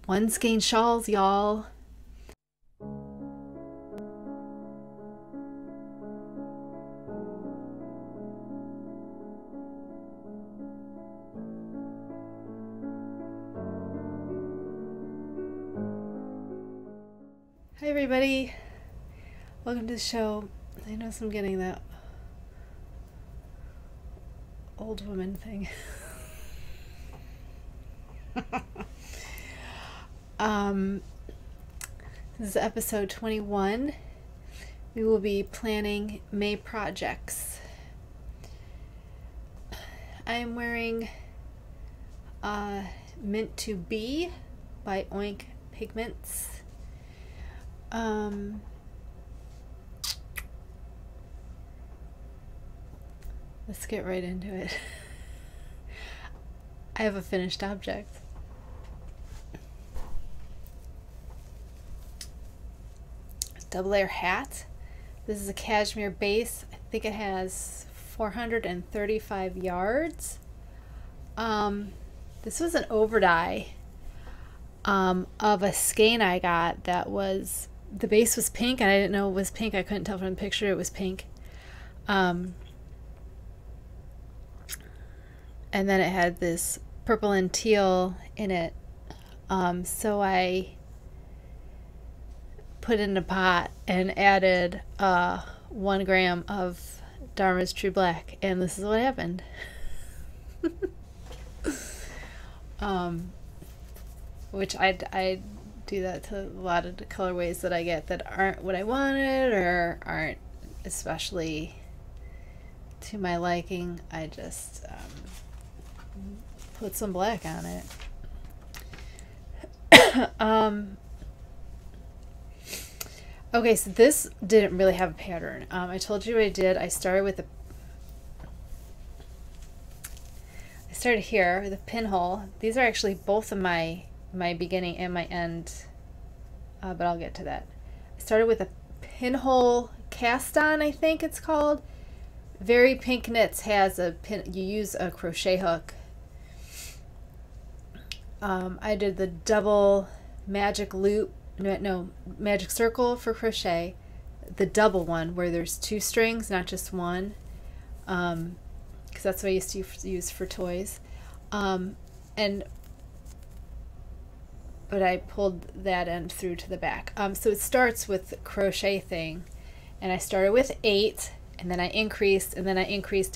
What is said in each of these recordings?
One skein shawls, y'all. Hi everybody, welcome to the show. I know I'm getting that old woman thing. This is episode 21. We will be planning May projects. I am wearing Mint to Be by Oink Pigments. Let's get right into it. I have a finished object. Double layer hat. This is a cashmere base. I think it has 435 yards. This was an overdye of a skein I got that was, the base was pink and I didn't know it was pink. I couldn't tell from the picture it was pink. And then it had this purple and teal in it. So I put it in a pot and added 1 gram of Dharma's True Black, and this is what happened. Which I do that to a lot of the colorways that I get that aren't what I wanted or aren't especially to my liking. I just put some black on it. Okay, so this didn't really have a pattern. I told you I did. I started here with a pinhole. These are actually both of my beginning and my end, but I'll get to that. I started with a pinhole cast on, I think it's called. Very Pink Knits has a pin. You use a crochet hook. I did the double magic loop. No, magic circle for crochet, the double one where there's 2 strings, not just one, because that's what I used to use for toys, but I pulled that end through to the back. So it starts with the crochet thing, and I started with 8, and then I increased,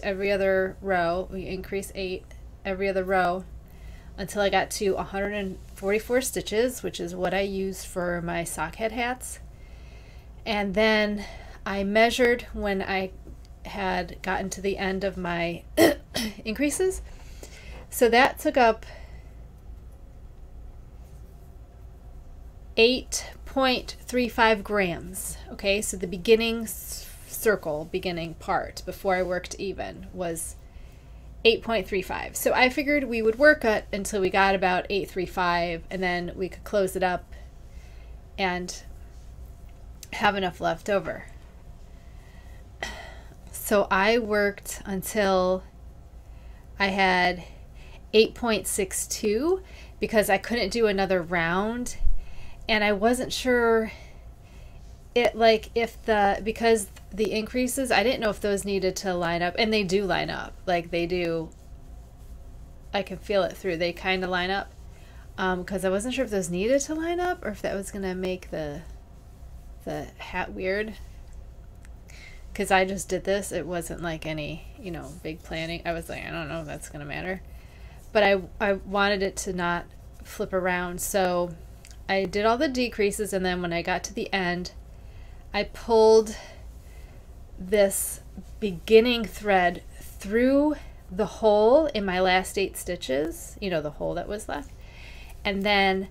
every other row. We increased 8 every other row until I got to 144 stitches, which is what I use for my sock head hats. And then I measured when I had gotten to the end of my increases. So that took up 8.35 grams. Okay, so the beginning circle, beginning part, before I worked even, was 8.35. So I figured we would work it until we got about 8.35, and then we could close it up and have enough left over. So I worked until I had 8.62 because I couldn't do another round, and I wasn't sure because the increases, I didn't know if those needed to line up, and they do line up, like they do. I can feel it through, they kind of line up, because I wasn't sure if those needed to line up or if that was gonna make the hat weird, because I just did this. It wasn't like any, you know, big planning. I was like, I don't know if that's gonna matter, but I wanted it to not flip around, so I did all the decreases, and then when I got to the end, I pulled this beginning thread through the hole in my last 8 stitches, you know, the hole that was left, and then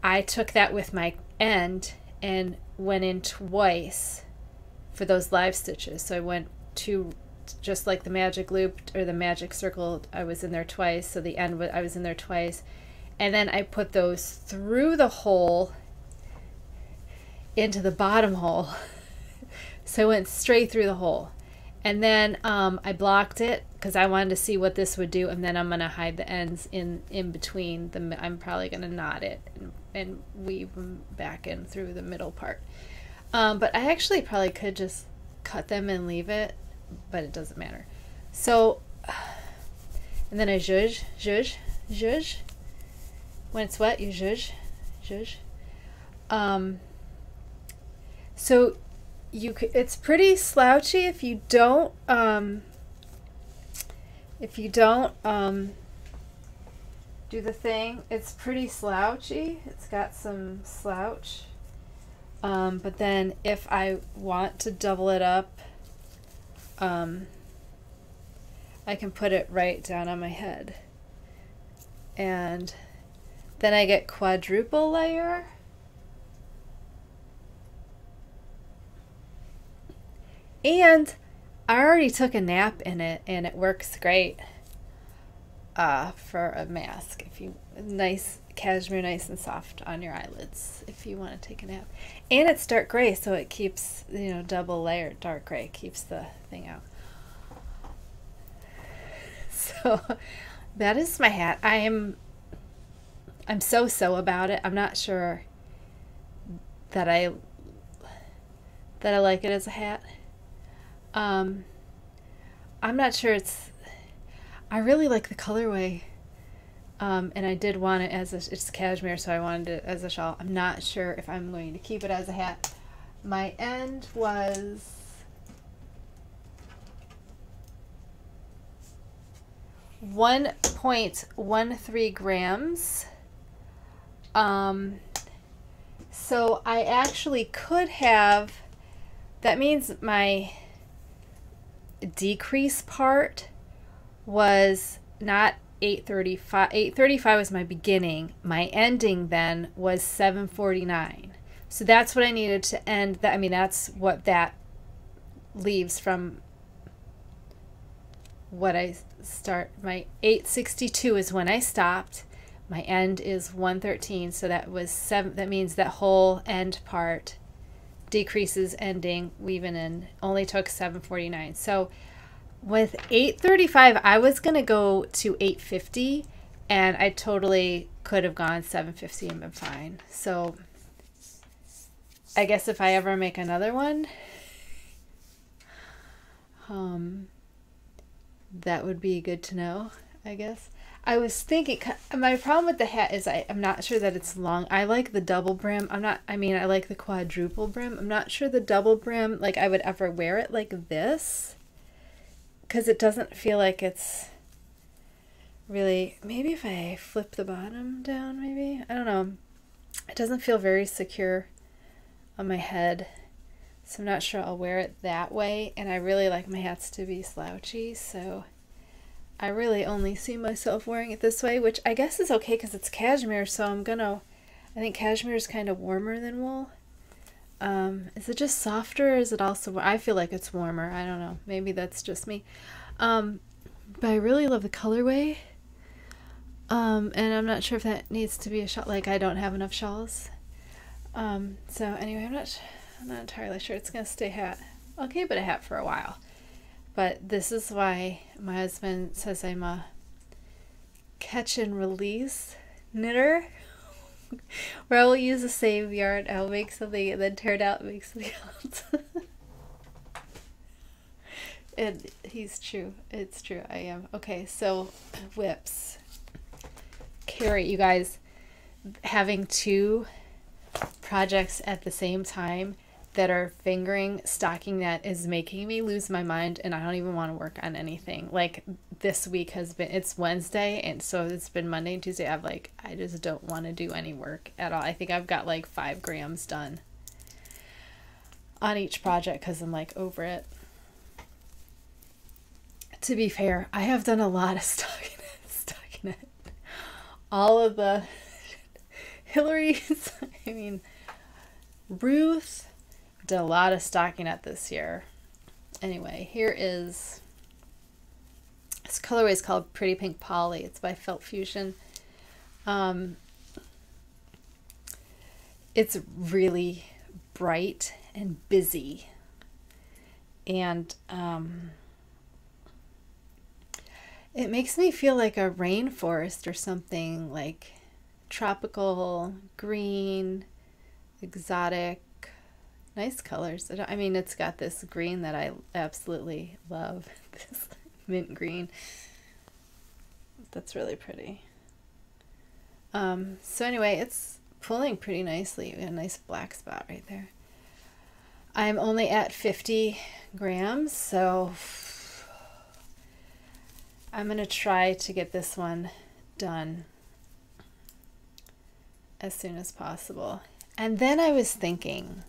I took that with my end and went in twice for those live stitches. So I went to, just like the magic loop or the magic circle, I was in there twice, so the end I was in there twice, and then I put those through the hole into the bottom hole. So I went straight through the hole, And then I blocked it because I wanted to see what this would do, and then I'm gonna hide the ends in between the. I'm probably gonna knot it and weave them back in through the middle part. But I actually probably could just cut them and leave it, but it doesn't matter. So, and then I zhuzh. When it's wet, you zhuzh. So it's pretty slouchy if you don't do the thing. It's pretty slouchy. It's got some slouch. But then if I want to double it up, I can put it right down on my head. And then I get quadruple layer. And I already took a nap in it, and it works great for a mask. If you nice cashmere, nice and soft on your eyelids if you want to take a nap. And it's dark gray, so it keeps, you know, double layered dark gray, keeps the thing out. So that is my hat. I'm so about it. I'm not sure that I like it as a hat. I'm not sure I really like the colorway. And I did want it as it's cashmere, so I wanted it as a shawl. I'm not sure if I'm going to keep it as a hat. My end was 1.13 grams. So I actually could have, that means my decrease part was not 835. 835 was my beginning. My ending then was 749. So that's what I needed to end that. I mean, that's what that leaves from what I start. My 862 is when I stopped. My end is 113. So that was 7. That means that whole end part decreases ending weaving in only took 749. So with 835, I was going to go to 850, and I totally could have gone 750 and been fine. So I guess if I ever make another one, that would be good to know, I guess. I was thinking, my problem with the hat is I'm not sure that it's long. I like the double brim. I like the quadruple brim. I'm not sure the double brim, like I would ever wear it like this, because it doesn't feel like it's really, maybe if I flip the bottom down, maybe, I don't know. It doesn't feel very secure on my head, so I'm not sure I'll wear it that way. And I really like my hats to be slouchy, so I really only see myself wearing it this way, which I guess is okay because it's cashmere, so I think cashmere is kind of warmer than wool. Is it just softer, or is it also, I feel like it's warmer. I don't know. Maybe that's just me. But I really love the colorway. And I'm not sure if that needs to be a shawl. Like, I don't have enough shawls. So anyway, I'm not entirely sure. It's going to stay hat. I'll keep it a hat for a while. But this is why my husband says I'm a catch and release knitter. Where I will use the same yarn, I'll make something and then tear it out and make something else. And he's true. It's true. I am. Okay, so whips. Carrie, you guys, having two projects at the same time that are fingering stocking net is making me lose my mind, and I don't even want to work on anything. Like, this week has been, it's Wednesday, and so it's been Monday and Tuesday. I just don't want to do any work at all. I think I've got like 5 grams done on each project because I'm like over it. To be fair, I have done a lot of stockinette. All of the Hillary's, I mean, Ruth did a lot of stockinette this year. Anyway, here is, this colorway is called Pretty Pink Poly. It's by Felt Fusion. It's really bright and busy. And it makes me feel like a rainforest or something, like tropical, green, exotic, nice colors. I mean, it's got this green that I absolutely love, this mint green. That's really pretty. So anyway, it's pulling pretty nicely. We got a nice black spot right there. I'm only at 50 grams, so I'm going to try to get this one done as soon as possible. And then I was thinking,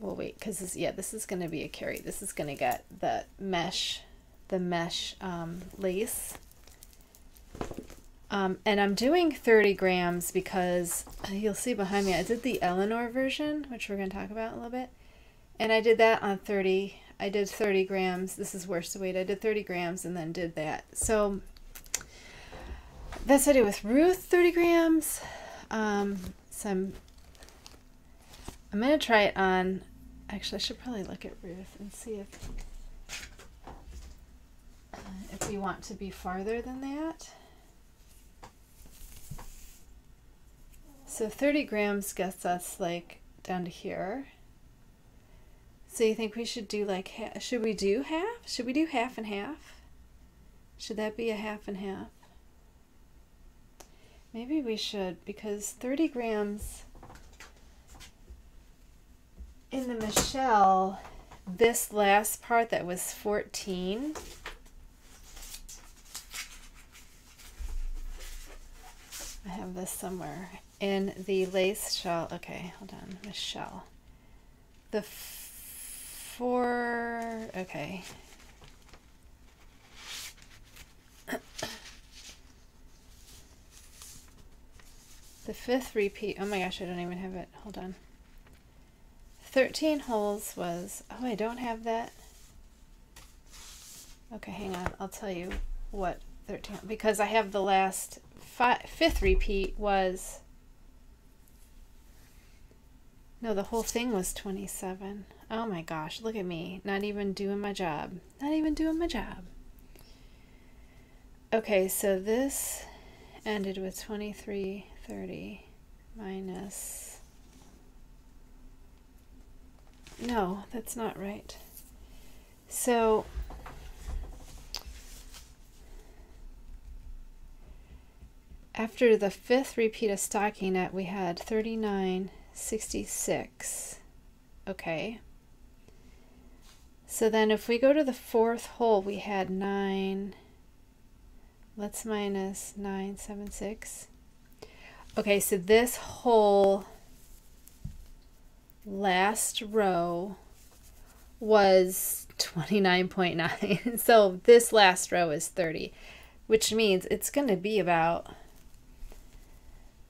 well, wait, because this is going to be a Carrie. This is going to get the mesh lace. And I'm doing 30 grams because you'll see behind me, I did the Eleanor version, which we're going to talk about in a little bit. And I did that on 30. I did 30 grams. This is worsted weight. I did 30 grams and then did that. So that's what I did with Ruth, 30 grams. So I'm going to try it on, actually I should probably look at Ruth and see if we want to be farther than that. So 30 grams gets us like down to here. So you think we should do like half? Should we do half? Should we do half and half? Should that be a half and half? Maybe we should, because 30 grams in the Michelle, this last part that was 14, I have this somewhere in the lace shawl. Okay, hold on, Michelle. The okay. The fifth repeat, oh my gosh, I don't even have it. Hold on. 13 holes was, oh, I don't have that. Okay, hang on. I'll tell you what 13, because I have the last fifth repeat was, no, the whole thing was 27. Oh my gosh, look at me. Not even doing my job. Not even doing my job. Okay, so this ended with 23:30 minus, no, that's not right. So after the fifth repeat of stockinette, we had 39.66. Okay. So then if we go to the fourth hole, we had 9. Let's minus 9.76. Okay, so this whole last row was 29.9. So this last row is 30, which means it's going to be about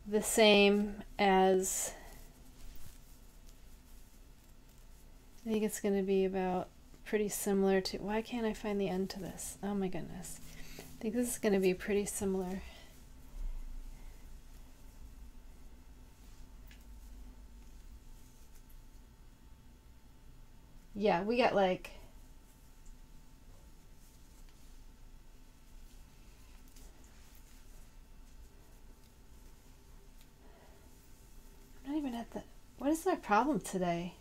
the same as, I think it's going to be about pretty similar to, why can't I find the end to this? Oh my goodness. I think this is going to be pretty similar. Yeah, we got like, I'm not even at the, what is my problem today?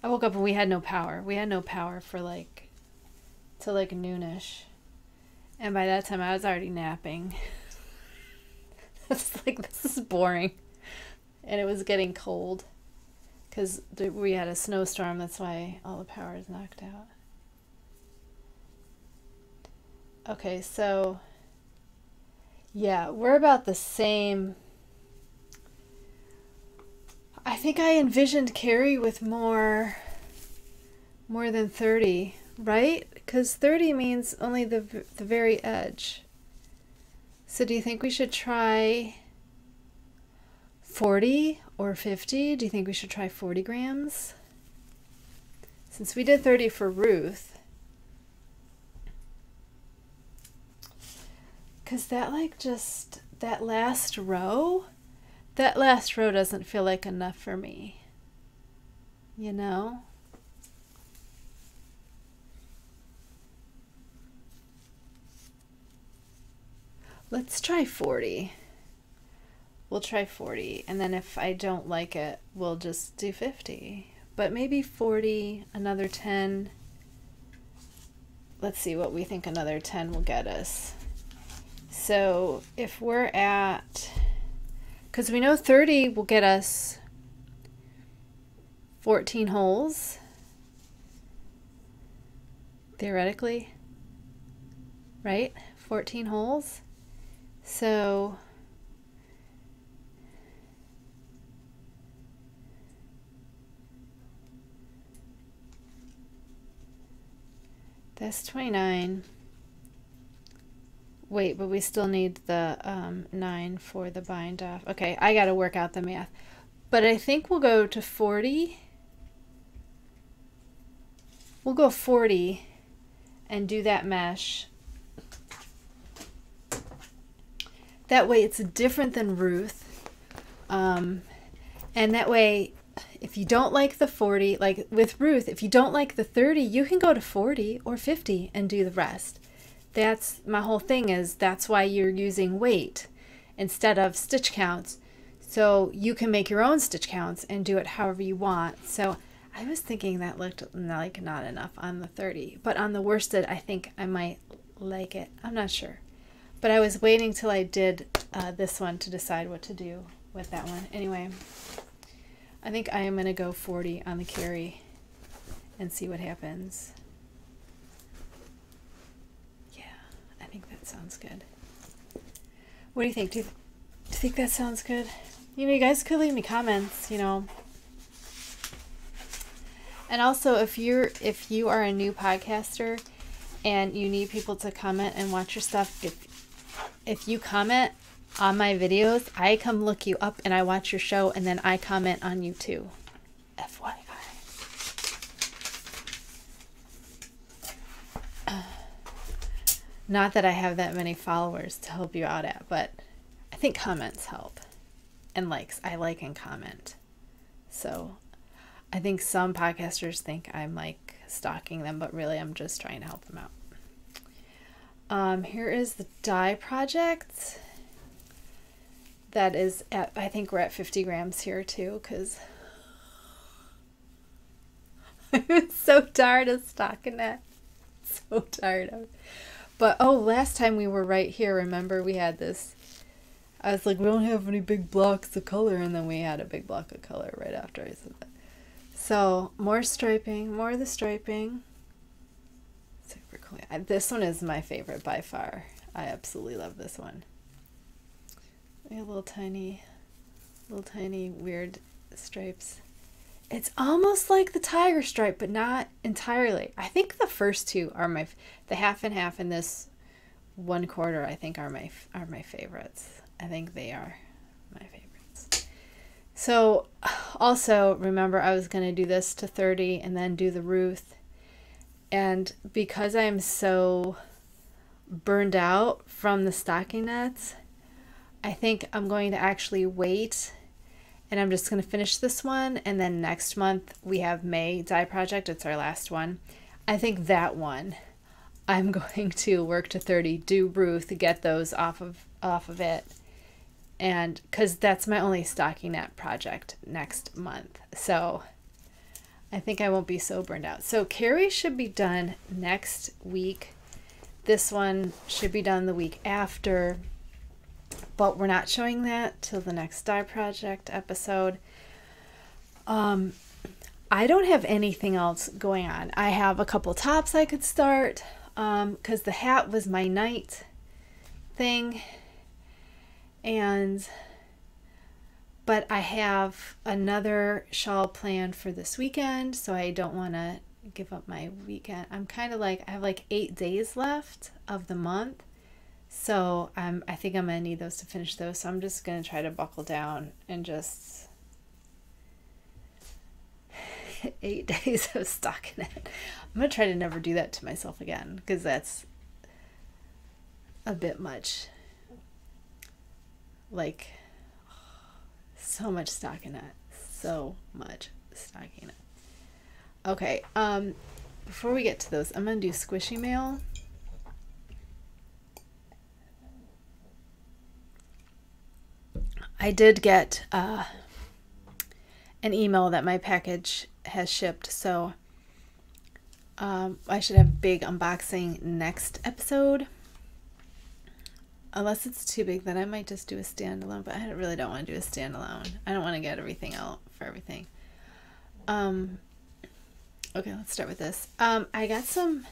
I woke up and we had no power. We had no power for like, till like noonish. And by that time I was already napping. It's like, this is boring. And it was getting cold because we had a snowstorm. That's why all the power is knocked out. Okay, so yeah, we're about the same. I think I envisioned Carrie with more than 30, right? Because 30 means only the very edge. So do you think we should try 40 or 50? Do you think we should try 40 grams? Since we did 30 for Ruth. Because that like just, that last row doesn't feel like enough for me. you know? Let's try 40. We'll try 40, and then if I don't like it, we'll just do 50. But maybe 40, another 10. Let's see what we think another 10 will get us. So if we're at, because we know 30 will get us 14 holes, theoretically, right? 14 holes. So that's 29. Wait, but we still need the 9 for the bind off. Okay, I got to work out the math. But I think we'll go to 40. We'll go 40 and do that mesh. That way it's different than Ruth. And that way, if you don't like the 40, like with Ruth, if you don't like the 30, you can go to 40 or 50 and do the rest. That's my whole thing, is that's why you're using weight instead of stitch counts. So you can make your own stitch counts and do it however you want. So I was thinking that looked like not enough on the 30, but on the worsted, I think I might like it. I'm not sure. But I was waiting till I did this one to decide what to do with that one. Anyway, I think I am going to go 40 on the Carrie and see what happens. Yeah, I think that sounds good. What do you think? Do you think that sounds good? You know, you guys could leave me comments, you know. And also, if you are a new podcaster and you need people to comment and watch your stuff, if you comment on my videos, I come look you up and I watch your show, and then I comment on you too. FYI. Not that I have that many followers to help you out at, but I think comments help. And likes. I like and comment. So I think some podcasters think I'm like stalking them, but really I'm just trying to help them out. Here is the dye project. That is at, I think we're at 50 grams here too, because I'm so tired of stocking that. So tired of it. But oh, last time we were right here, remember we had this, I was like, we don't have any big blocks of color, and then we had a big block of color right after I said that. So more striping, more of the striping. Super cool. This one is my favorite by far. I absolutely love this one. We have little tiny weird stripes. It's almost like the tiger stripe, but not entirely. I think the first two are the half and half and this 1/4 I think are my favorites. I think they are my favorites. So also remember, I was going to do this to 30 and then do the Ruth. And because I'm so burned out from the stocking knots, I think I'm going to actually wait, and I'm just going to finish this one, and then next month we have May dye project. It's our last one. I think that one I'm going to work to 30, do Ruth, get those off of it, and because that's my only stocking knot project next month. So I think I won't be so burned out. So Carrie should be done next week. This one should be done the week after, but we're not showing that till the next dye project episode. I don't have anything else going on. I have a couple tops I could start, because the hat was my night thing, but I have another shawl planned for this weekend, so I don't want to give up my weekend. I'm kind of like, I have like 8 days left of the month, so I think I'm gonna need those to finish those. So I'm just gonna try to buckle down and just 8 days of stocking it. I'm gonna try to never do that to myself again, because that's a bit much. Like, so much stocking it. So much stocking it. Okay, before we get to those, I'm gonna do squishy mail. I did get an email that my package has shipped, so I should have a big unboxing next episode. Unless it's too big, then I might just do a standalone, but I really don't want to do a standalone. I don't want to get everything out for everything. Okay, let's start with this. I got some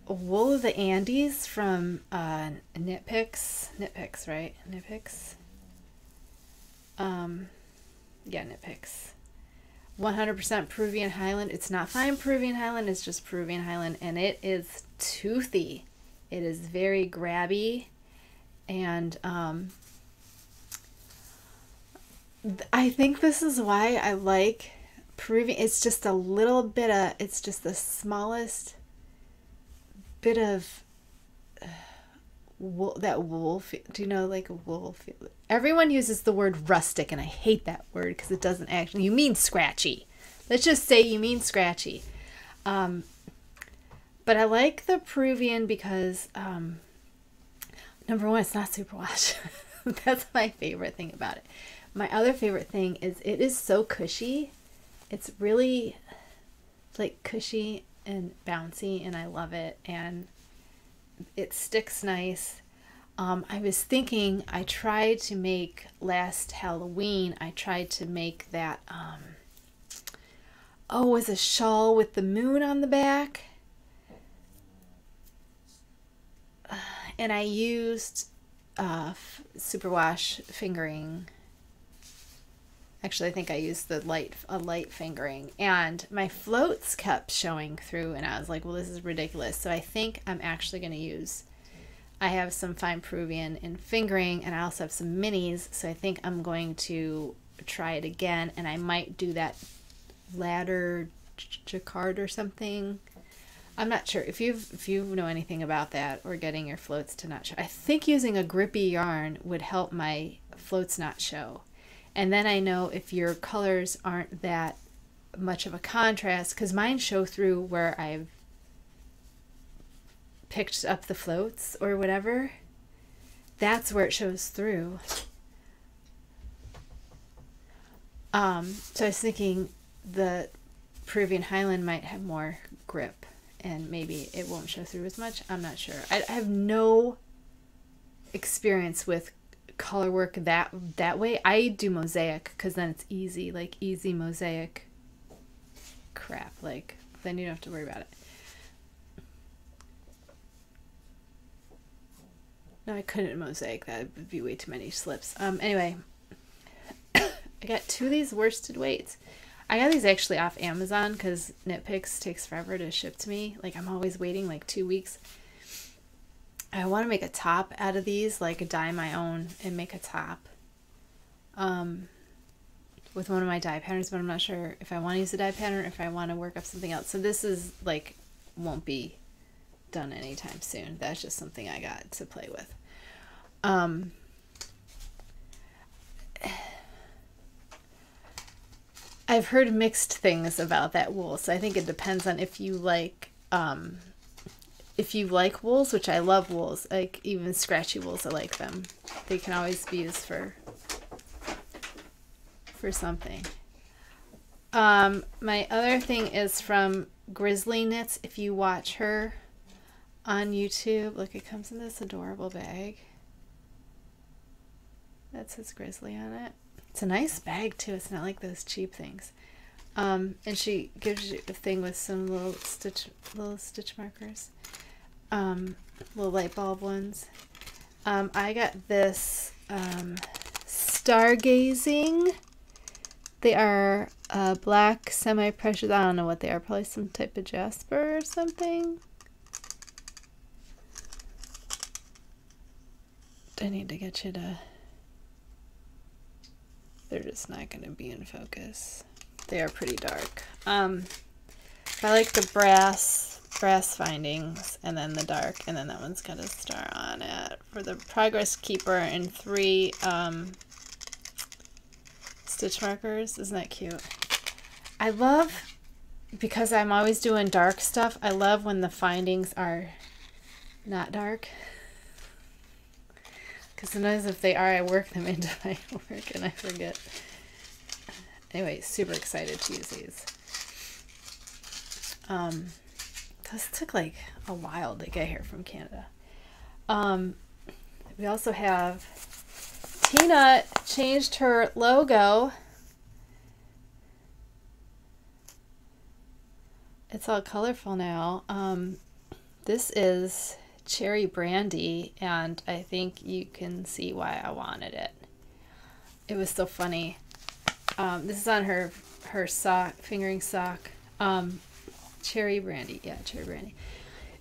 wool of the Andes from Knit Picks, right? Knit Picks. Yeah, Knit Picks. 100% Peruvian Highland. It's not fine Peruvian Highland, it's just Peruvian Highland, and it is toothy. It is very grabby, and I think this is why I like Peruvian. It's just a little bit of, it's just the smallest bit of wool, that wool. Do you know, like a wool? Everyone uses the word rustic, and I hate that word because it doesn't actually. You mean scratchy. Let's just say you mean scratchy. But I like the Peruvian because, number one, it's not superwash. That's my favorite thing about it. My other favorite thing is it is so cushy. It's really like cushy and bouncy, and I love it. And it sticks nice. I was thinking, I tried to make last Halloween, I tried to make that, it was a shawl with the moon on the back. And I used superwash fingering. Actually, I think I used a light fingering, and my floats kept showing through, and I was like, well, this is ridiculous. So I think I'm actually going to use, I have some fine Peruvian in fingering, and I also have some minis, so I think I'm going to try it again, and I might do that ladder jacquard or something. I'm not sure if you know anything about that, or getting your floats to not show. I think using a grippy yarn would help my floats not show. And then I know if your colors aren't that much of a contrast, because mine show through where I've picked up the floats or whatever. That's where it shows through. So I was thinking the Peruvian Highland might have more grip, and maybe it won't show through as much. I'm not sure. I have no experience with color work that way. I do mosaic because then it's easy, like easy mosaic crap. Like then you don't have to worry about it. No, I couldn't mosaic. That would be way too many slips. Anyway, I got 2 of these worsted weights. I got these actually off Amazon because Knit Picks takes forever to ship to me. Like I'm always waiting like 2 weeks. I want to make a top out of these, like dye my own and make a top with one of my dye patterns, but I'm not sure if I want to use a dye pattern or if I want to work up something else. So this is like, won't be done anytime soon. That's just something I got to play with. I've heard mixed things about that wool, so I think it depends on if you like wools, which I love wools, like even scratchy wools, I like them. They can always be used for something. My other thing is from Grizzlie Knits. If you watch her on YouTube, look, it comes in this adorable bag that says Grizzly on it. It's a nice bag too. It's not like those cheap things. And she gives you a thing with some little stitch markers, little light bulb ones. I got this Stargazing. They are black semi-precious. I don't know what they are. Probably some type of jasper or something. I need to get you to. They're just not going to be in focus. They are pretty dark. I like the brass findings, and then the dark, and then that one's got a star on it for the Progress Keeper and 3 stitch markers. Isn't that cute? I love because I'm always doing dark stuff, I love when the findings are not dark. Because sometimes if they are, I work them into my work and I forget. Anyway, super excited to use these. This took like a while to get here from Canada. We also have Tina changed her logo. It's all colorful now. This is Cherry Brandy, and I think you can see why I wanted it. It was so funny. This is on her sock, fingering sock. Cherry Brandy, yeah, Cherry Brandy.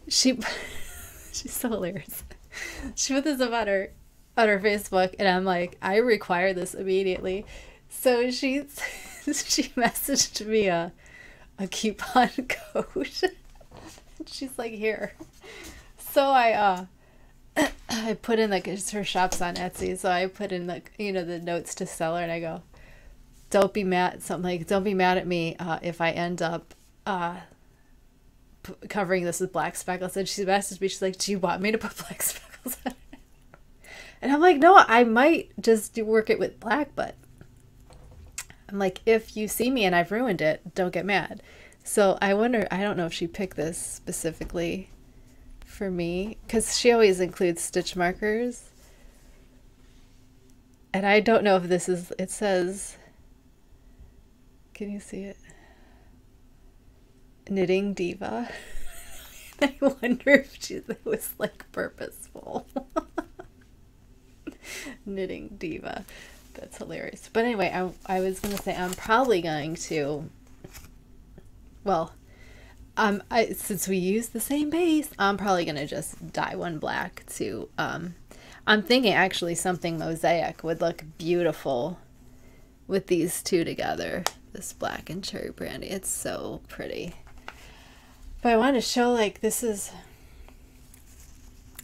She's so hilarious. She put this up on her Facebook, and I'm like, I require this immediately. So she messaged me a coupon code. She's like, here. So I put in, like, her shop's on Etsy, so I put in, like, you know, the notes to seller, and I go, don't be mad, something like, don't be mad at me if I end up covering this with black speckles. And she messaged me, she's like, do you want me to put black speckles on it? And I'm like, no, I might just work it with black, but I'm like, if you see me and I've ruined it, don't get mad. So I wonder, I don't know if she picked this specifically for me, because she always includes stitch markers. And I don't know if this is, it says, can you see it? Knitting Diva. I wonder if it was like purposeful. Knitting Diva. That's hilarious. But anyway, I was going to say I'm probably going to, well, since we use the same base, I'm probably going to just dye one black too. I'm thinking actually something mosaic would look beautiful with these two together. This black and Cherry Brandy. It's so pretty. But I want to show, like, this is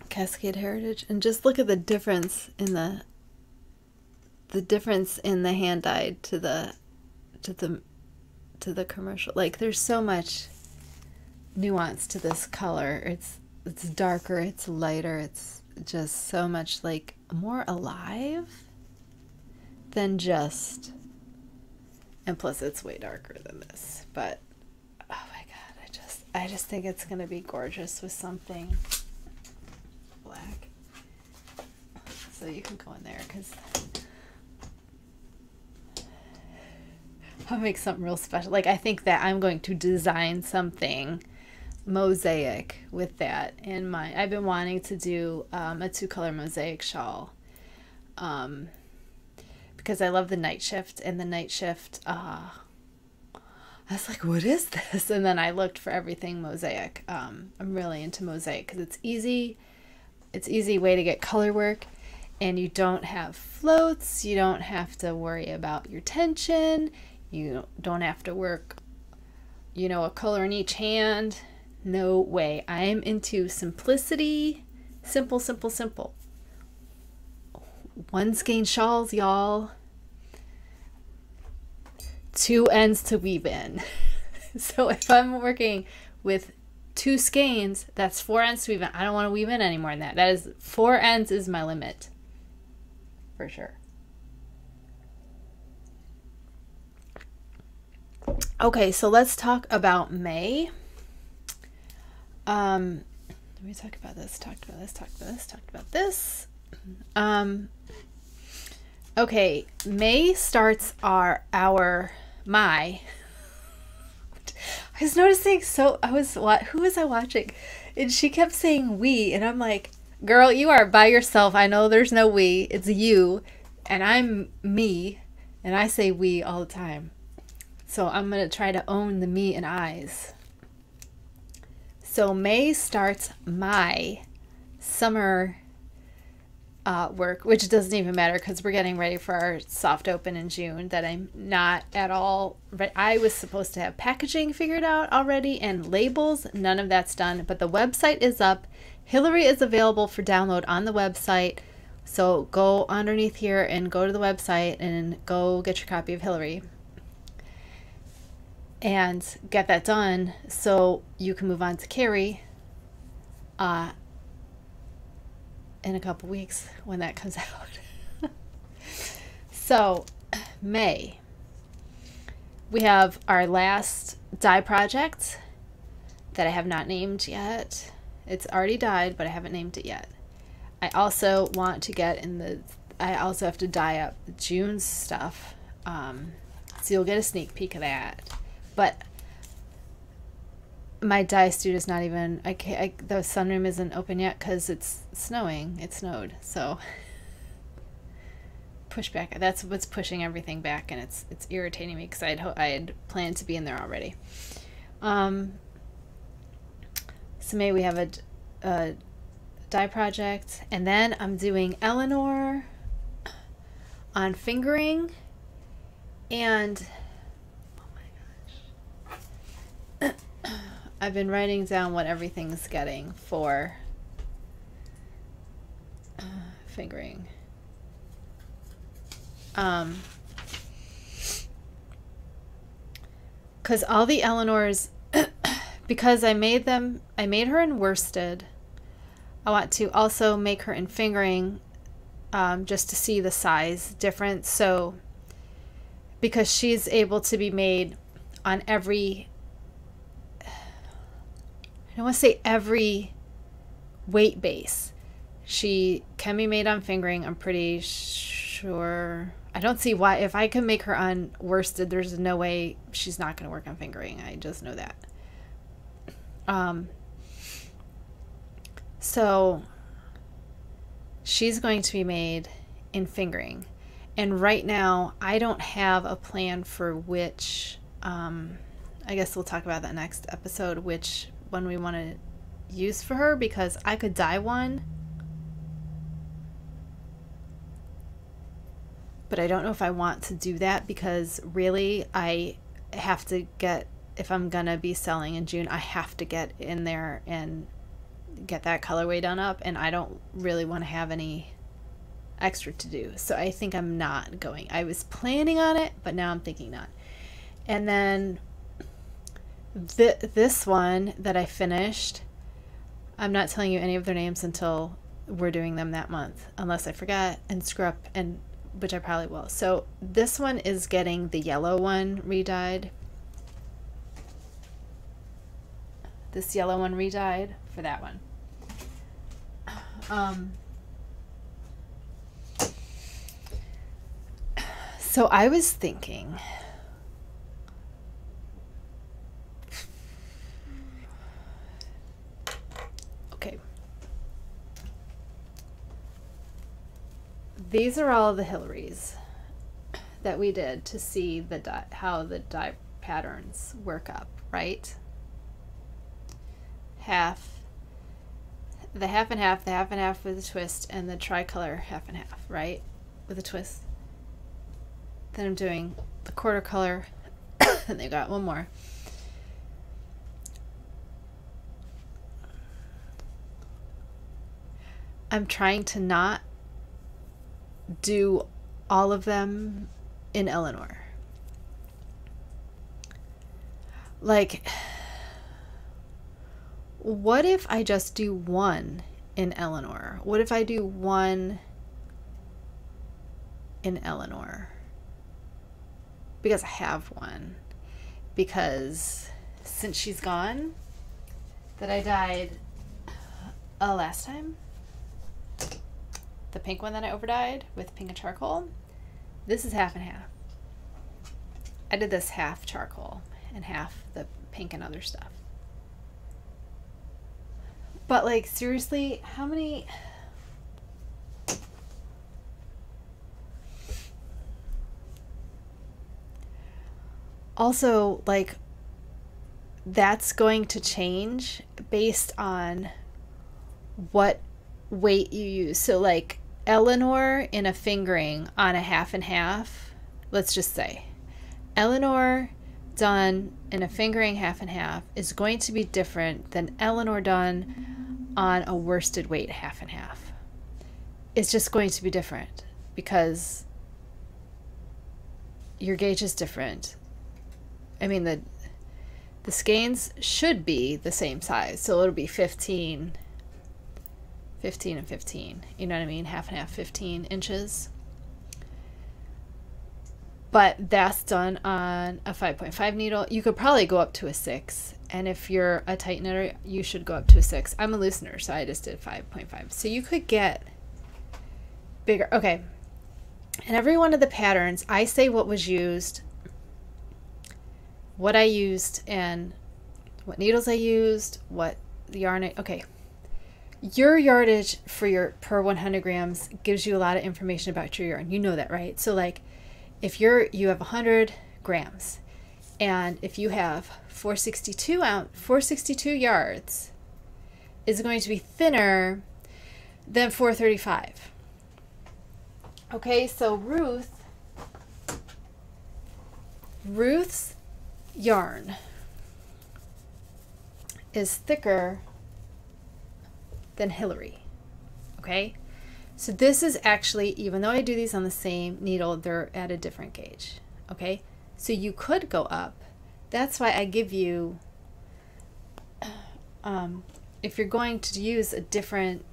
Cascade Heritage, and just look at the difference in the difference in the hand dyed to the commercial. Like, there's so much nuance to this color. It's darker, it's lighter, it's just so much, like, more alive than just, and plus it's way darker than this. But oh my god, I just think it's gonna be gorgeous with something black. So you can go in there, because I'll make something real special. Like, I think that I'm going to design something mosaic with that in mind. I've been wanting to do a 2-color mosaic shawl, because I love the night shift, and the night shift, I was like, what is this? And then I looked for everything mosaic. I'm really into mosaic because it's easy. It's easy way to get color work, and you don't have floats. You don't have to worry about your tension. You don't have to work, you know, a color in each hand. No way. I am into simplicity. Simple, simple, simple. One skein shawls, y'all. 2 ends to weave in. So if I'm working with 2 skeins, that's 4 ends to weave in. I don't want to weave in any more than that. That is 4 ends is my limit. For sure. Okay, so let's talk about May. Let me talk about this, talked about this. Okay, May starts my I was noticing, so who was I watching? And she kept saying we, and I'm like, girl, you are by yourself. I know there's no we, it's you, and I'm me, and I say we all the time. So I'm going to try to own the me and I's. So May starts my summer work, which doesn't even matter because we're getting ready for our soft open in June that I'm not at all ready. I was supposed to have packaging figured out already and labels. None of that's done, but the website is up. Hillary is available for download on the website. So go underneath here and go to the website and go get your copy of Hillary. and get that done so you can move on to Carrie in a couple weeks when that comes out. So May, we have our last dye project that I have not named yet. It's already dyed, but I haven't named it yet. I also want to get in the, I also have to dye up June's stuff. So you'll get a sneak peek of that. But my dye studio is not even, the sunroom isn't open yet because it's snowing. It snowed. So push back. That's what's pushing everything back, and it's irritating me because I had planned to be in there already. So maybe we have a dye project, and then I'm doing Eleanor on fingering, and oh my gosh, I've been writing down what everything's getting for fingering. Because all the Eleanors, because I made her in worsted. I want to also make her in fingering, just to see the size difference. So, because she's able to be made on every, I don't want to say every weight base. She can be made on fingering, I'm pretty sure. I don't see why, if I can make her on worsted, there's no way she's not going to work on fingering. I just know that. So she's going to be made in fingering. And right now, I don't have a plan for which, I guess we'll talk about that next episode, which one we want to use for her, because I could dye one, but I don't know if I want to do that, because really I have to get, if I'm gonna be selling in June, I have to get in there and get that colorway done up, and I don't really want to have any extra to do. So I think I'm not going. I was planning on it, but now I'm thinking not. And then this one that I finished, I'm not telling you any of their names until we're doing them that month, unless I forget and screw up, and which I probably will. So this one is getting the yellow one redyed. This yellow one redyed for that one. So I was thinking, okay, these are all the Hillaries that we did to see the dye, how the dye patterns work up, right? The half and half with a twist, and the tricolor half and half, right? With a twist. Then I'm doing the quarter color, and they got one more. I'm trying to not do all of them in Eleanor. Like, what if I just do one in Eleanor? What if I do one in Eleanor? Because I have one. Because since she's gone, that I dyed last time, the pink one that I overdyed with pink and charcoal, this is half and half. I did this half charcoal and half the pink and other stuff. But like, seriously, how many... Also, like, that's going to change based on what weight you use. So like Eleanor in a fingering on a half and half, let's just say Eleanor done in a fingering half and half is going to be different than Eleanor done on a worsted weight half and half. It's just going to be different because your gauge is different. I mean, The skeins should be the same size, so it'll be 15 and 15, you know what I mean, half and half, 15 inches. But that's done on a 5.5 needle. You could probably go up to a 6, and if you're a tight knitter, you should go up to a 6. I'm a loose knitter, so I just did 5.5. So you could get bigger. Okay, and every one of the patterns, I say what was used, what I used, and what needles I used, what the yarn okay. Your yardage for your per 100 grams gives you a lot of information about your yarn. You know that, right? So like if you have 100 grams, and if you have 462 yards, is going to be thinner than 435. Okay, so Ruth's yarn is thicker than Hillary. Okay, so this is actually, even though I do these on the same needle, they're at a different gauge. Okay, so you could go up. That's why I give you, if you're going to use a different,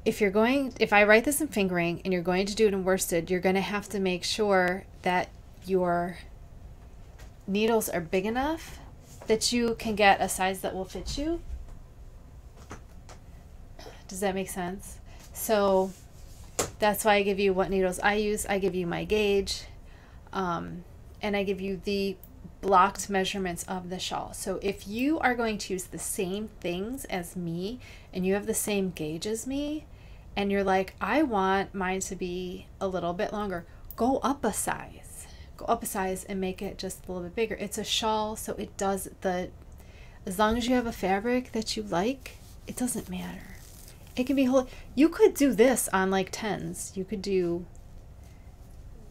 if I write this in fingering and you're going to do it in worsted, you're going to have to make sure that your needles are big enough that you can get a size that will fit you. Does that make sense? So that's why I give you what needles I use. I give you my gauge, and I give you the blocked measurements of the shawl. So if you are going to use the same things as me and you have the same gauge as me, and you're like, I want mine to be a little bit longer, go up a size. Go up a size and make it just a little bit bigger. It's a shawl, so it does as long as you have a fabric that you like, it doesn't matter. It can be whole. You could do this on like 10s. You could do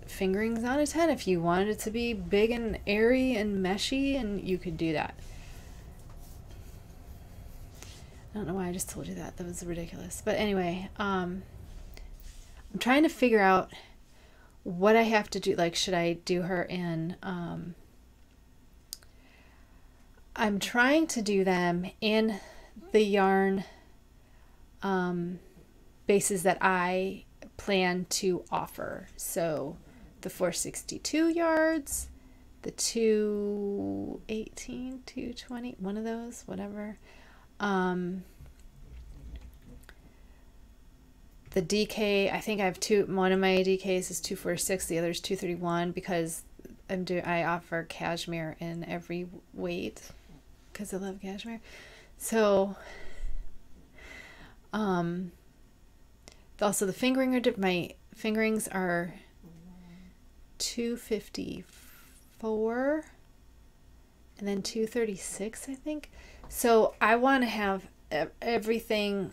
fingerings on a 10 if you wanted it to be big and airy and meshy, and you could do that. I don't know why I just told you that. That was ridiculous. But anyway, I'm trying to figure out what I have to do. Like, should I do her in, I'm trying to do them in the yarn bases that I plan to offer. So the 462 yards, the 218, 220, one of those, whatever. The DK, I think I have one of my DKs is 246, the other is 231, because I offer cashmere in every weight because I love cashmere. So also the fingering my fingerings are 254 and then 236, I think. So I want to have everything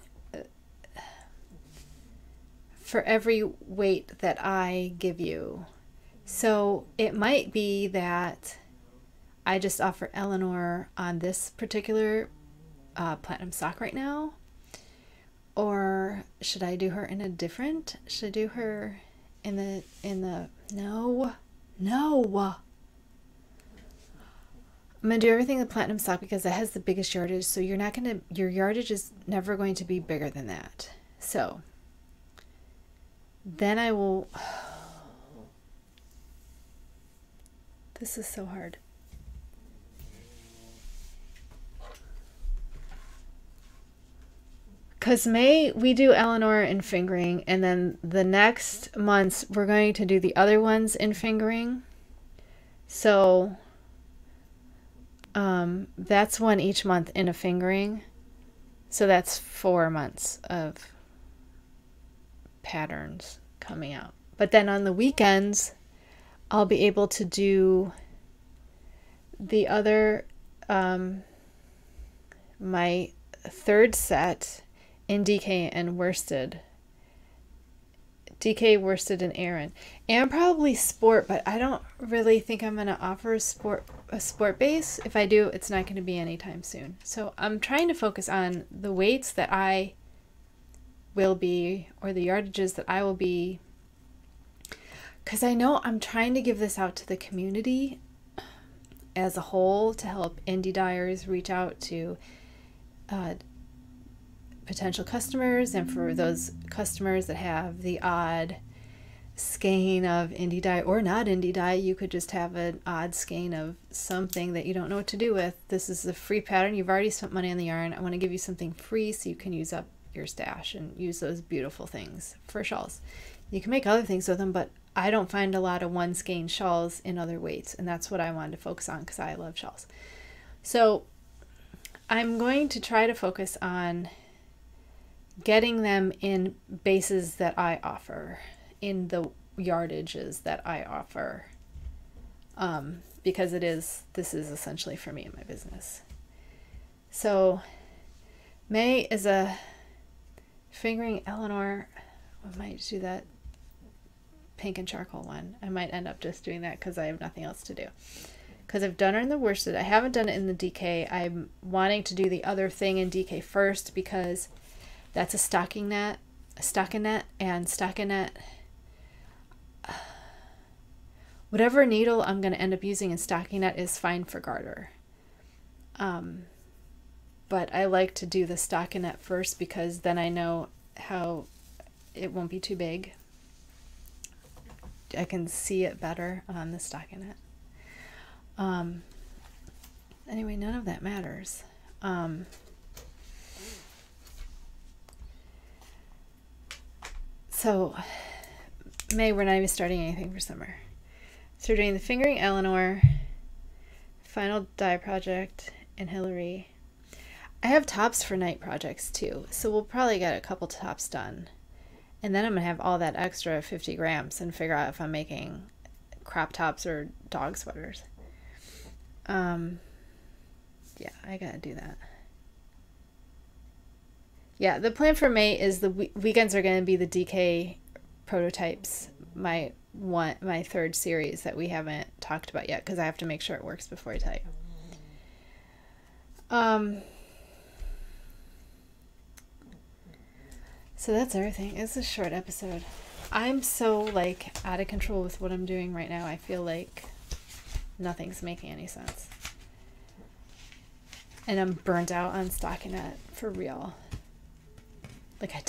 for every weight that I give you. So it might be that I just offer Eleanor on this particular platinum sock right now, or should I do her in a different? Should I do her in the no. I'm gonna do everything in the platinum sock because it has the biggest yardage, so your yardage is never going to be bigger than that. So then I will, this is so hard. Because May, we do Eleanor in fingering, and then the next months we're going to do the other ones in fingering. So that's one each month in a fingering. So that's 4 months of patterns coming out. But then on the weekends, I'll be able to do the other, my third set in DK and worsted. DK, worsted, and Aran. And probably sport, but I don't really think I'm going to offer a sport base. If I do, it's not going to be anytime soon. So I'm trying to focus on the weights that I will be, or the yardages that I will be because I know I'm trying to give this out to the community as a whole to help indie dyers reach out to potential customers, and for those customers that have the odd skein of indie dye or not indie dye, you could just have an odd skein of something that you don't know what to do with. This is a free pattern. You've already spent money on the yarn. I want to give you something free so you can use up your stash and use those beautiful things for shawls. You can make other things with them, but I don't find a lot of one skein shawls in other weights, and that's what I wanted to focus on because I love shawls. So I'm going to try to focus on getting them in bases that I offer, in the yardages that I offer, because this is essentially for me and my business. So May is a fingering Eleanor. I might do that pink and charcoal one. I might end up just doing that because I have nothing else to do. Because I've done her in the worsted. I haven't done it in the DK. I'm wanting to do the other thing in DK first because that's a stockinette, and stockinette. Whatever needle I'm going to end up using in stockinette is fine for garter. But I like to do the stockinette first because then I know how it won't be too big. I can see it better on the stockinette. Anyway, none of that matters. So May, we're not even starting anything for summer. So we're doing the fingering Eleanor, final dye project, and Hillary. I have tops for night projects too, so we'll probably get a couple tops done. And then I'm going to have all that extra 50 grams and figure out if I'm making crop tops or dog sweaters. Yeah, I got to do that. Yeah, the plan for May is the weekends are going to be the DK prototypes, my third series that we haven't talked about yet because I have to make sure it works before I tell you. So that's everything. It's a short episode. I'm so like out of control with what I'm doing right now. I feel like nothing's making any sense. And I'm burnt out on stockinette for real. Like I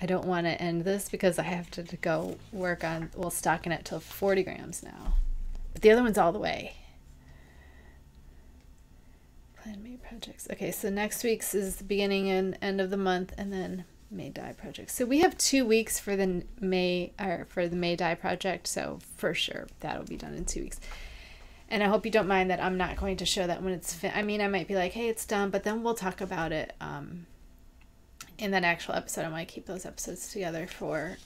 don't want to end this because I have to go work on, stockinette till 40 grams now. But the other one's all the way. Plan May projects. Okay, so next week's is the beginning and end of the month, and then May dye project. So we have 2 weeks for the May dye project. So for sure that'll be done in 2 weeks. And I hope you don't mind that I'm not going to show that when it's I mean, I might be like, hey, it's done, but then we'll talk about it in that actual episode. I might keep those episodes together for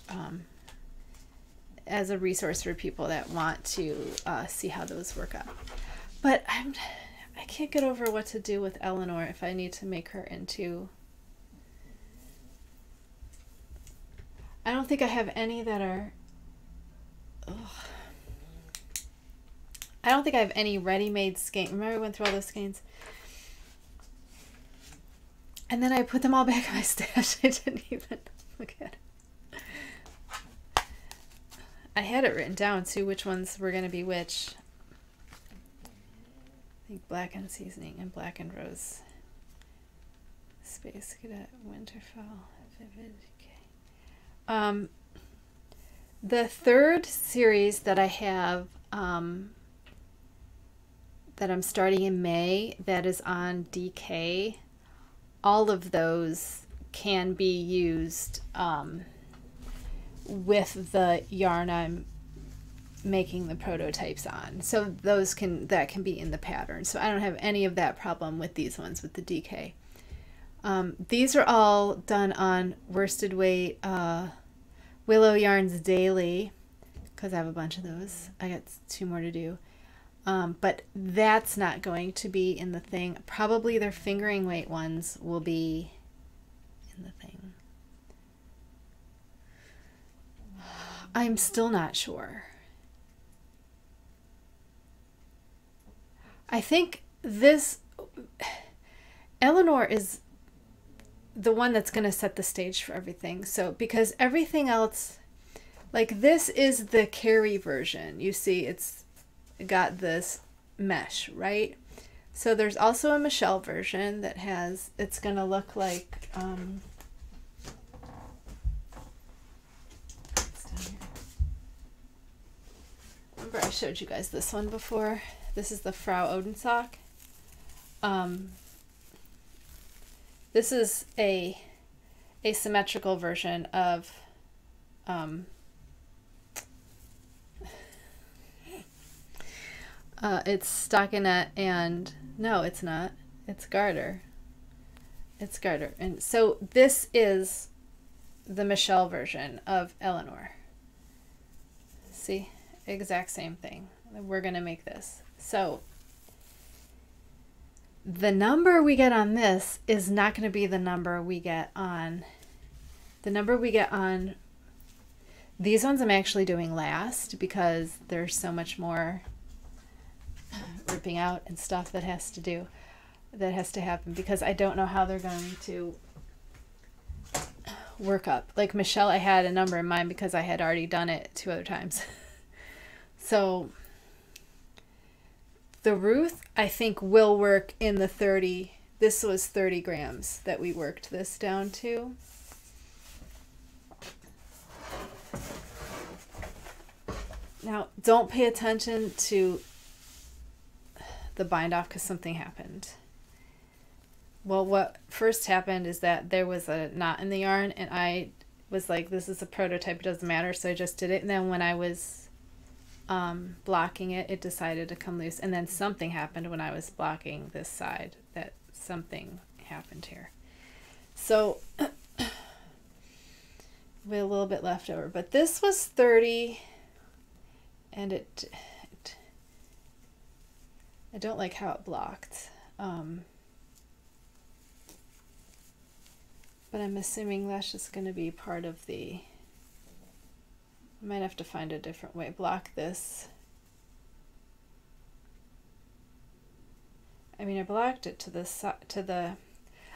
as a resource for people that want to see how those work out. But I can't get over what to do with Eleanor if I need to make her into... I don't think I have any that are... Ugh. I don't think I have any ready-made skeins. Remember we went through all those skeins? And then I put them all back in my stash. I didn't even look at it. I had it written down too, which ones were going to be which. I think Blackened Seasoning and Blackened Rose. Space Cadet, Winterfell, Vivid. Okay. The third series that I have that I'm starting in May that is on DK, all of those can be used with the yarn I'm making the prototypes on. So those that can be in the pattern. So I don't have any of that problem with these ones with the DK. These are all done on worsted weight Willow Yarns Daily because I have a bunch of those. I got 2 more to do. But that's not going to be in the thing. Probably their fingering weight ones will be in the thing. I'm still not sure. I think this Eleanor is the one that's going to set the stage for everything. So because everything else Like this is the Carrie version. You see it's got this mesh, right? So there's also a Michelle version that has, it's going to look like, remember I showed you guys this one before. This is the Frau Odensock. This is a asymmetrical version of it's stockinette and no, it's not. It's garter. It's garter. And so this is the Michelle version of Eleanor. See? Exact same thing. We're going to make this. So the number we get on this is not going to be the number we get on these ones. I'm actually doing last because there's so much more ripping out and stuff that has to happen, because I don't know how they're going to work up. Like Michelle, I had a number in mind because I had already done it 2 other times. So the Ruth, I think, will work in the 30. This was 30 grams that we worked this down to. Now, don't pay attention to the bind off because something happened. Well, what first happened is that there was a knot in the yarn and I was like, this is a prototype, it doesn't matter, so I just did it. And then when I was blocking it, it decided to come loose. And then something happened when I was blocking this side, that something happened here. So we had a little bit left over, but this was 30 and I don't like how it blocked. But I'm assuming that's just going to be part of the, I might have to find a different way. Block this. I mean, I blocked it to the,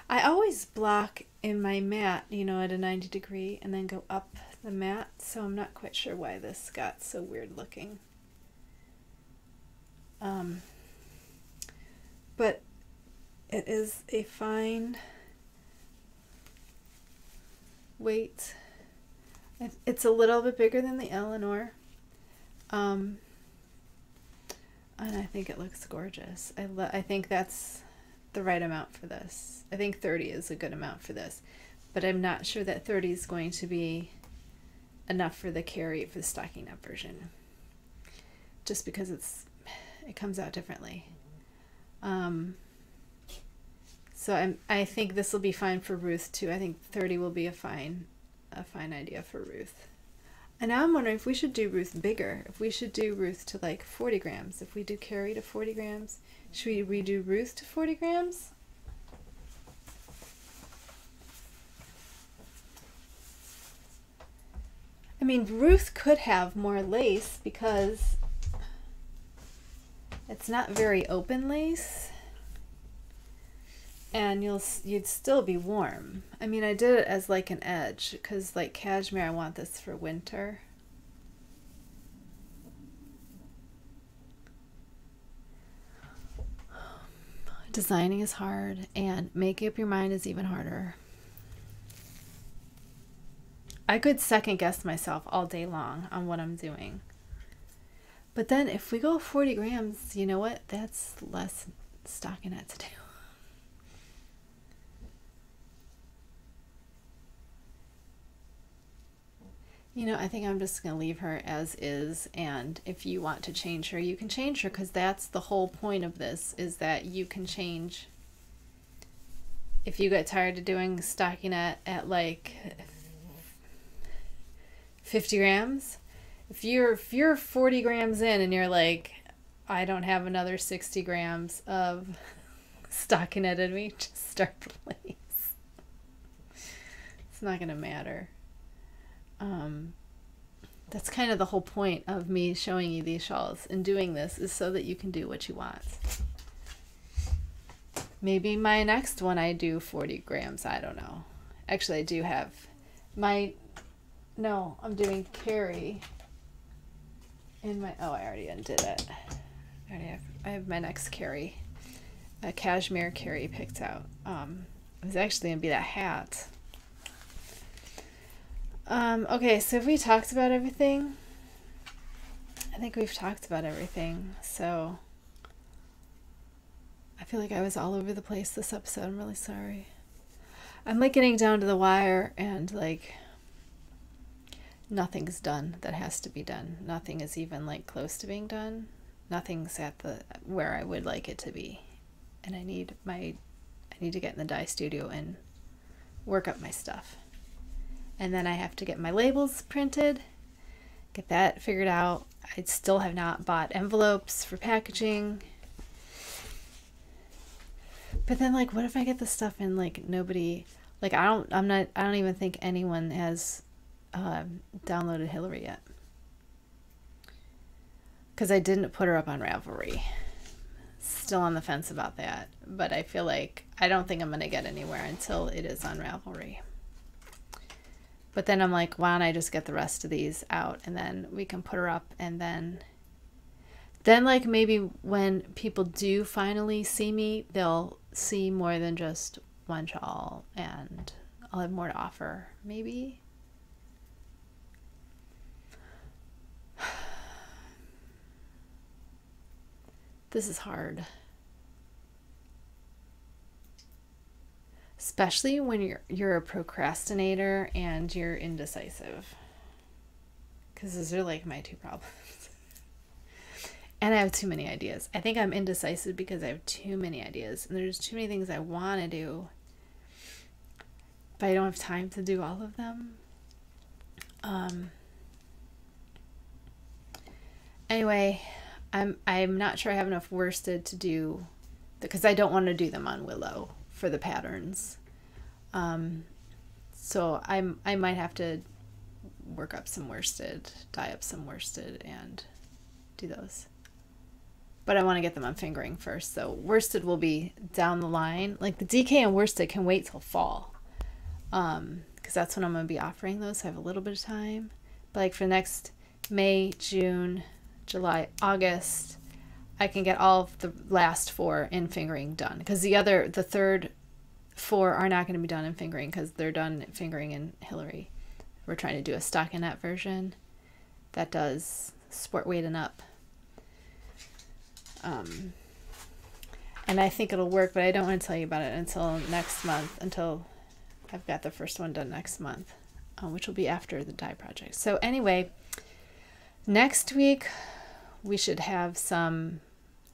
I always block in my mat, you know, at a 90 degree and then go up the mat. So I'm not quite sure why this got so weird looking. But it is a fine weight. It's a little bit bigger than the Eleanor. And I think it looks gorgeous. I think that's the right amount for this. I think 30 is a good amount for this. But I'm not sure that 30 is going to be enough for the Carrie, for the stockinette version. Just because it comes out differently. So I think this will be fine for Ruth too. I think 30 will be a fine idea for Ruth. And now I'm wondering if we should do Ruth bigger. If we should do Ruth to like 40 grams. If we do Carrie to 40 grams, should we redo Ruth to 40 grams? I mean, Ruth could have more lace because it's not very open lace. And you'd still be warm. I mean, I did it as like an edge because like cashmere, I want this for winter. Designing is hard and making up your mind is even harder. I could second guess myself all day long on what I'm doing. But then if we go 40 grams, you know what? That's less stockinette to do. You know, I think I'm just going to leave her as is, and if you want to change her, you can change her, because that's the whole point of this, is that you can change. If you get tired of doing stockinette at like 50 grams, if you're 40 grams in and you're like, I don't have another 60 grams of stockinette in me, just start please. It's not going to matter. That's kind of the whole point of me showing you these shawls and doing this, is so that you can do what you want. Maybe my next one I do 40 grams, I don't know. Actually, I do have my No, I'm doing Carrie in my, oh, I already undid it. I have my next Carrie, a cashmere Carrie picked out. It was actually gonna be that hat. Okay, so have we talked about everything? I think we've talked about everything, so I feel like I was all over the place this episode. I'm really sorry. I'm like getting down to the wire and like nothing's done that has to be done. Nothing is even like close to being done. Nothing's at the where I would like it to be. And I need to get in the dye studio and work up my stuff. And then I have to get my labels printed, get that figured out. I still have not bought envelopes for packaging. But then like what if I get the stuff in like nobody, like I don't even think anyone has downloaded Hillary yet. Because I didn't put her up on Ravelry. Still on the fence about that. But I feel like I don't think I'm going to get anywhere until it is on Ravelry. But then I'm like, why don't I just get the rest of these out and then we can put her up, and then like maybe when people do finally see me, they'll see more than just one shawl and I'll have more to offer, maybe. This is hard. Especially when you're a procrastinator and you're indecisive. Because those are like my two problems. And I have too many ideas. I think I'm indecisive because I have too many ideas. And there's too many things I want to do. But I don't have time to do all of them. Anyway, I'm not sure I have enough worsted to do, because I don't want to do them on Willow for the patterns. So I might have to work up some worsted, dye up some worsted, and do those. But I want to get them on fingering first. So worsted will be down the line. Like the DK and worsted can wait till fall. Because that's when I'm going to be offering those. So I have a little bit of time. But like for next May, June, July, August, I can get all of the last 4 in fingering done. Because the third 4 are not going to be done in fingering because they're done fingering in Hillary. We're trying to do a stockinette version that does sport weight and up. And I think it'll work, but I don't want to tell you about it until next month, until I've got the first one done next month, which will be after the dye project. So anyway, next week we should have some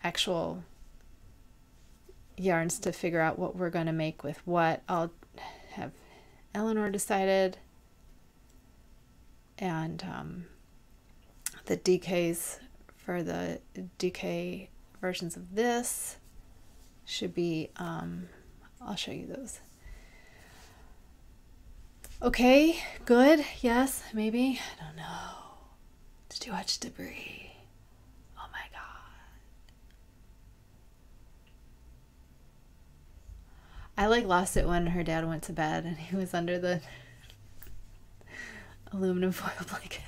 actual yarns to figure out what we're going to make with what. I'll have Eleanor decided, and the DKs for the DK versions of this should be, I'll show you those. Okay, good, yes, maybe, I don't know. It's too much debris. Oh my God. I like lost it when her dad went to bed and he was under the aluminum foil blanket.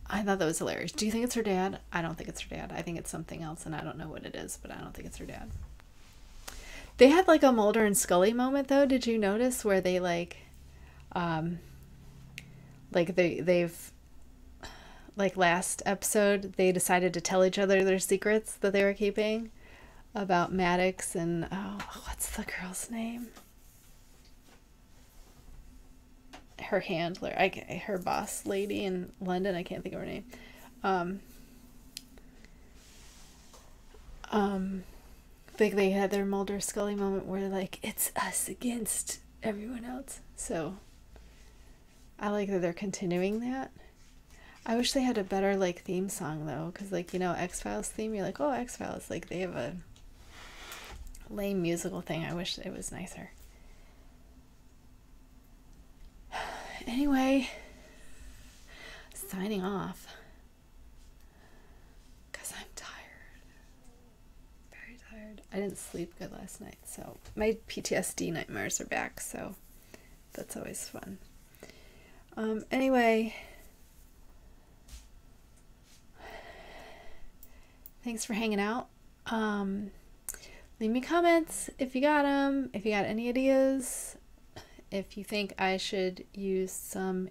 I thought that was hilarious. Do you think it's her dad? I don't think it's her dad. I think it's something else, and I don't know what it is, but I don't think it's her dad. They had like a Mulder and Scully moment, though. Did you notice where they they've last episode they decided to tell each other their secrets that they were keeping about Maddox and what's the girl's name? Her handler, her boss lady in London, I can't think of her name. Like they had their Mulder Scully moment where like it's us against everyone else. So I like that they're continuing that. I wish they had a better like theme song though, because like, you know, X-Files theme, you're like, oh, X-Files, like they have a lame musical thing. I wish it was nicer. Anyway, signing off because I'm tired, very tired. I didn't sleep good last night, so my PTSD nightmares are back, so That's always fun. Anyway, thanks for hanging out. Leave me comments if you got them, if you got any ideas, if you think I should use some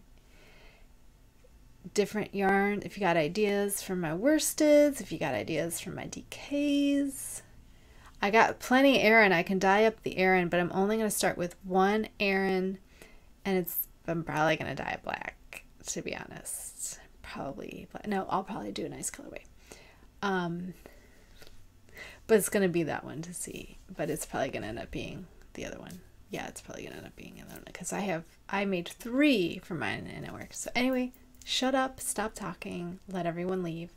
different yarn, if you got ideas from my worsteds, if you got ideas from my DKs. I got plenty Aran. I can dye up the Aran, but I'm only going to start with one Aran, and I'm probably going to dye it black, to be honest. Probably, no, I'll probably do a nice colorway. But it's going to be that one to see, but it's probably going to end up being the other one. Yeah, it's probably going to end up being the other one, because I made 3 for mine and it worked. So anyway, shut up, stop talking, let everyone leave.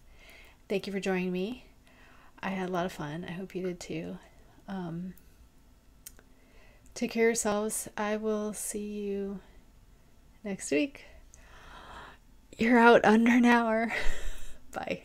Thank you for joining me. I had a lot of fun. I hope you did too. Take care of yourselves. I will see you next week. You're out under an hour. Bye.